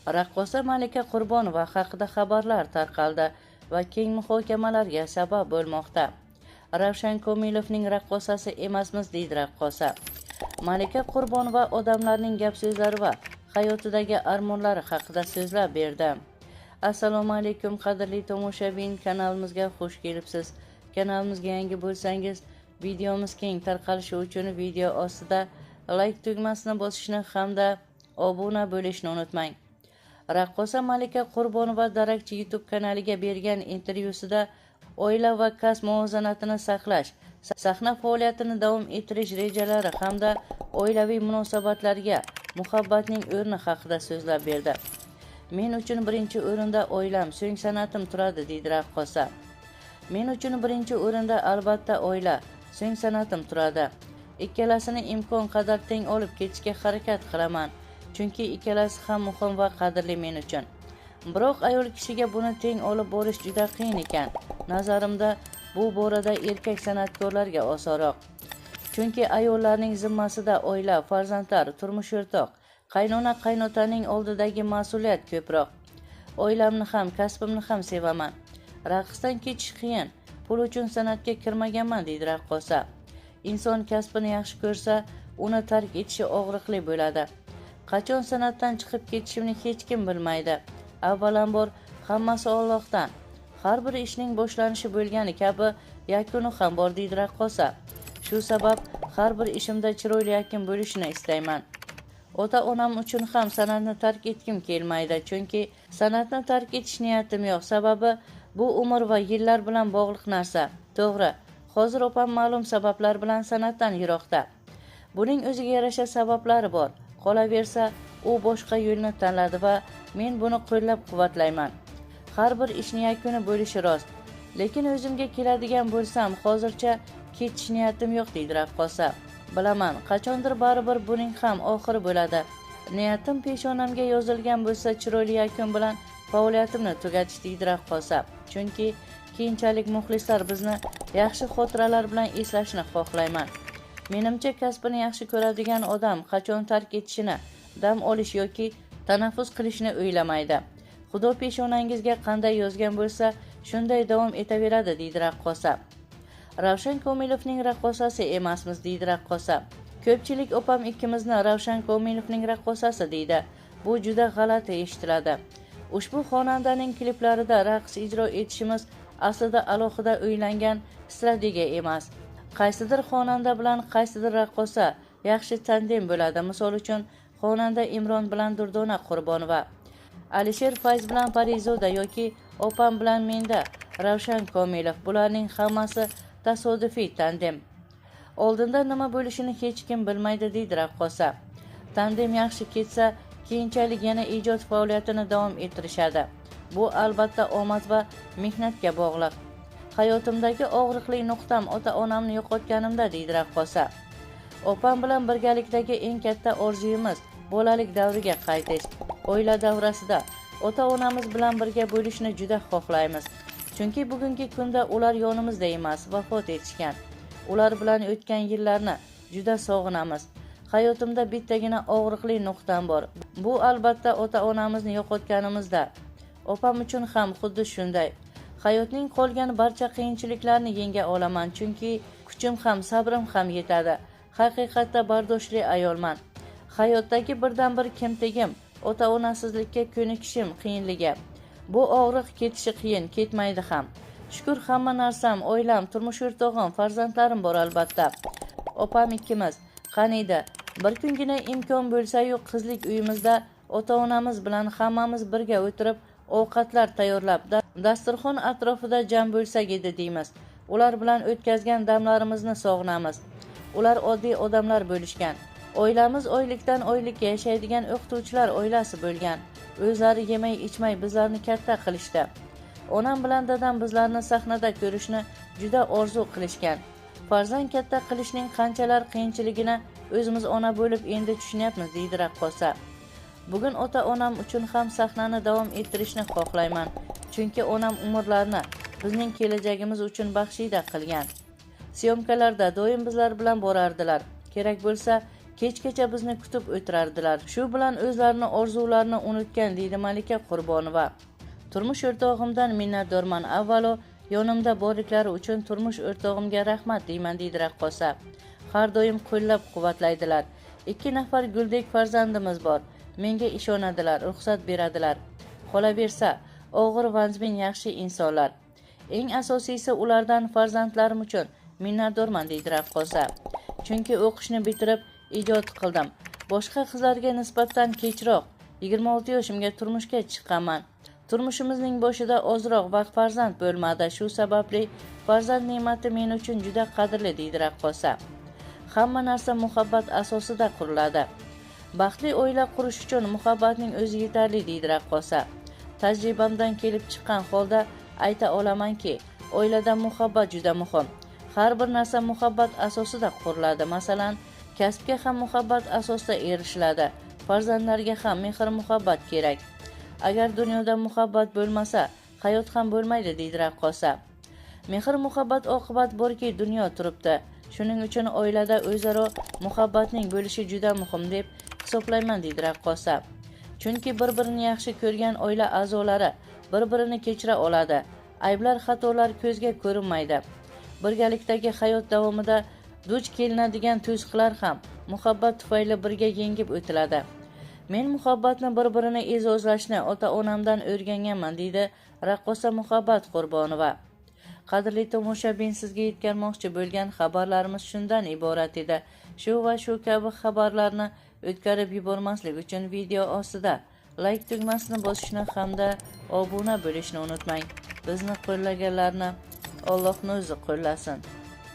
Raqqosa Malika Qurbonova haqida xabarlar tarqaldi va keng muhokamalarga sabab bo'lmoqda. Ravshan Komilovning raqqosasi emasmiz, deydi raqqosa. Malika Qurbonova odamlarning gap-so'zlari va hayotidagi armonlari haqida so'zlab berdi. Assalomu alaykum qadrli tomoshabin, kanalimizga xush kelibsiz. Kanalimizga yangi bo'lsangiz, videomiz keng tarqalishi uchun video ostida like tugmasini bosishni hamda obuna bo'lishni unutmang. Raqqosa Malika Qurbonova darakchi YouTube kanaliga bergan intervyusida oila va kasb muvozanatini saqlash, sahna faoliyatini davom ettirish rejalari hamda oilaviy munosabatlarga muhabbatning o'rni haqida so'zlab berdi. Men uchun birinchi o'rinda oilam, so'ng san'atim turadi, deydi raqqosa. Men uchun birinchi o'rinda albatta oila, so'ng san'atim turadi. Ikkalasini imkon qadar teng olib ketishga harakat qilaman, chunki ikkalasi ham muhim va qadrli men uchun. Biroq ayol kishiga buni teng olib borish juda qiyin ekan. Nazarimda bu borada erkak san'atkorlarga osonroq. Chunki ayollarning zimmasida oila, farzandlar, turmush o'rtoq, qaynona-qaynotaning oldidagi mas'uliyat ko'proq. Oilamni ham, kasbimni ham sevaman. Raqsdan ketish qiyin. Pul uchun san'atga kirmaganman, deydi raqqosa. Inson kasbini yaxshi ko'rsa, uni tark etishi og'riqli bo'ladi. Qachon san'atdan chiqib ketishimni hech kim bilmaydi. Avvalambor hammasi Allohdan. Har bir ishning boshlanishi bo'lgani kabi yakuni ham bor, deydi raqqosa. Shu sabab har bir ishimda chiroyli yakun bo'lishini istayman. Ota-onam uchun ham san'atni tark etgim kelmaydi, chunki san'atni tark etish niyatim yo'q. Sababi bu umr va yillar bilan bog'liq narsa. To'g'ri, hozir opam ma'lum sabablar bilan san'atdan yiroqda. Buning o'ziga yarasha sabablari bor. Qolaversa, u boshqa yo'lni tanladi va men buni qo'llab-quvvatlayman. Har bir ishning yakuni bo'lishi rost. Lekin o'zimga keladigan bo'lsam, hozircha ketish niyatim yo'q, deydi raqqosa. Bilaman, qachondir baribir buning ham oxiri bo'ladi. Niyatim peshonamga yozilgan bo'lsa, chiroyli yakun bilan faoliyatimni tugatish, deydi raqqosa. Chunki keyinchalik muxlislar bizni yaxshi xotiralar bilan eslashni xohlayman. Menimcha kasbini yaxshi ko'radigan odam qachon tark etishini, dam olish yoki tanaffus qilishni o'ylamaydi. Xudo peshonangizga qanday yozgan bo'lsa, shunday davom etaveradi, deydi raqqosa. Ravshan Komilovning raqqosasi emasmiz, deydi raqqosa. Ko'pchilik opam ikkimizni Ravshan Komilovning raqqosasi deydi. Bu juda g'alati eshitiladi. Ushbu xonandaning kliplarida raqs ijro etishimiz aslida alohida o'ylangan strategiya emas. Qaysidir xonanda bilan qaysidir raqqosa yaxshi tandem bo'ladi. Misol uchun, xonanda Imron bilan Durdona Qurbonova, Alisher Fayz bilan Parizoda yoki opam bilan menda Ravshan Komilov. Bularning hammasi tasodifiy tandem. Oldinda nima bo'lishini hech kim bilmaydi, deydi raqqosa. Tandem yaxshi ketsa, keyinchalik yana ijod faoliyatini davom ettirishadi. Bu albatta omad va mehnatga bog'liq. Hayotimdagi og'riqli nuqtam ota-onamni yo'qotganimda, deydi raqqosa. Opam bilan birgalikdagi eng katta orzuyimiz bolalik davriga qaytish. Oila davrasida ota-onamiz bilan birga bo'lishni juda xohlaymiz. Chunki bugungi kunda ular yonimizda emas, vafot etishgan. Ular bilan o'tgan yillarni juda sog'inamiz. Hayotimda bittagina og'riqli nuqtam bor. Bu albatta ota-onamizni yo'qotganimizda. Opam uchun ham xuddi shunday. Hayotning qolgan barcha qiyinchiliklarni yenga olaman, chunki kuchim ham, sabrim ham yetadi. Haqiqatda bardoshli ayolman. Hayotdagi birdan bir kimtigim ota-onasizlikka ko'nikishim qiyinligi. Bu og'riq ketishi qiyin, ketmaydi ham. Shukr, hamma narsam, oilam, turmush o'rtog'im, farzandlarim bor albatta. Opam ikkimiz. Qaniydi, bir kungina imkon bo'lsa-yu qizlik uyimizda ota-onamiz bilan hammamiz birga o'tirib ovqatlar tayyorlab, dasturxon atrofida jam bo'lsak edi, deymiz. Ular bilan o'tkazgan damlarimizni sog'inamiz. Ular oddiy odamlar bo'lishgan. Oilamiz oylikdan oylikka yashaydigan o'qituvchilar oilasi bo'lgan. O'zlari yemay ichmay bizlarni katta qilishdi. Onam bilan dadam bizlarni sahnada ko'rishni juda orzu qilishgan. Farzand katta qilishning qanchalar qiyinchiligini o'zimiz ona bo'lib endi tushunyapmiz, deydi raqqosa. Bugun ota-onam uchun ham sahnani davom ettirishni xohlayman. Chunki onam umrlarini bizning kelajagimiz uchun baxshida qilgan. Syomkalarda doim bizlar bilan borardilar. Kerak bo'lsa, kechgacha bizni kutib o'tirardilar. Shu bilan o'zlarini orzularini unutgan, deydi Malika Qurbonova. Turmush o'rtog'imdan minnatdorman. Avvalo yonimda borliklari uchun turmush o'rtog'imga rahmat deyman, deydi raqqosa. Har doim qo'llab-quvvatlaydilar. 2 nafar guldek farzandimiz bor. Menga ishonadilar, ruxsat beradilar. Qolaversa, og'ir vanzmin yaxshi insonlar. Eng asosiysi ulardan farzandlarim uchun minnatdorman, deydi raqqosa. Chunki o'qishni bitirib ijod qildim. Boshqa qizlarga nisbatan kechroq 26 yoshimga turmushga chiqqanman. Turmushimizning boshida ozroq vaqt farzand bo'lmadi. Shu sababli farzand ne'mati men uchun juda qadrli, deydi raqqosa. Hamma narsa muhabbat asosida quriladi. Baxtli oila qurish uchun muhabbatning o'zi yetarli, deydi raqqosa. Tajribamdan kelib chiqqan holda ayta olamanki, oilada muhabbat juda muhim. Har bir narsa muhabbat asosida quriladi. Masalan, kasbga ham muhabbat asosida erishiladi. Farzandlarga ham mehr muhabbat kerak. Agar dunyoda muhabbat bo'lmasa, hayot ham bo'lmaydi, deydi raqqosa. Mehr muhabbat oqibat borki, dunyo turibdi. Shuning uchun oilada o'zaro muhabbatning bo'lishi juda muhim deb hisoblayman, deydi raqqosa. Chunki bir-birini yaxshi ko'rgan oila a'zolari bir-birini kechira oladi. Ayblar, xatolar ko'zga ko'rinmaydi. Birgalikdagi hayot davomida duch kelinadigan to'siqlar ham muhabbat tufayli birga yengib o'tiladi. Men muhabbatni bir-birini e'zozlashni ota-onamdan o'rganganman, deydi raqqosa Muhabbat Qurbonova. Qadrli tomoshabin, sizga yetkazmoqchi bo'lgan xabarlarimiz shundan iborat edi. Shu va shu kabi xabarlarni o'tkazib yubormaslik uchun video ostida like tugmasini bosishni hamda obuna bo'lishni unutmang. Bizni qo'llaganlarni Allohning o'zi qo'llasin.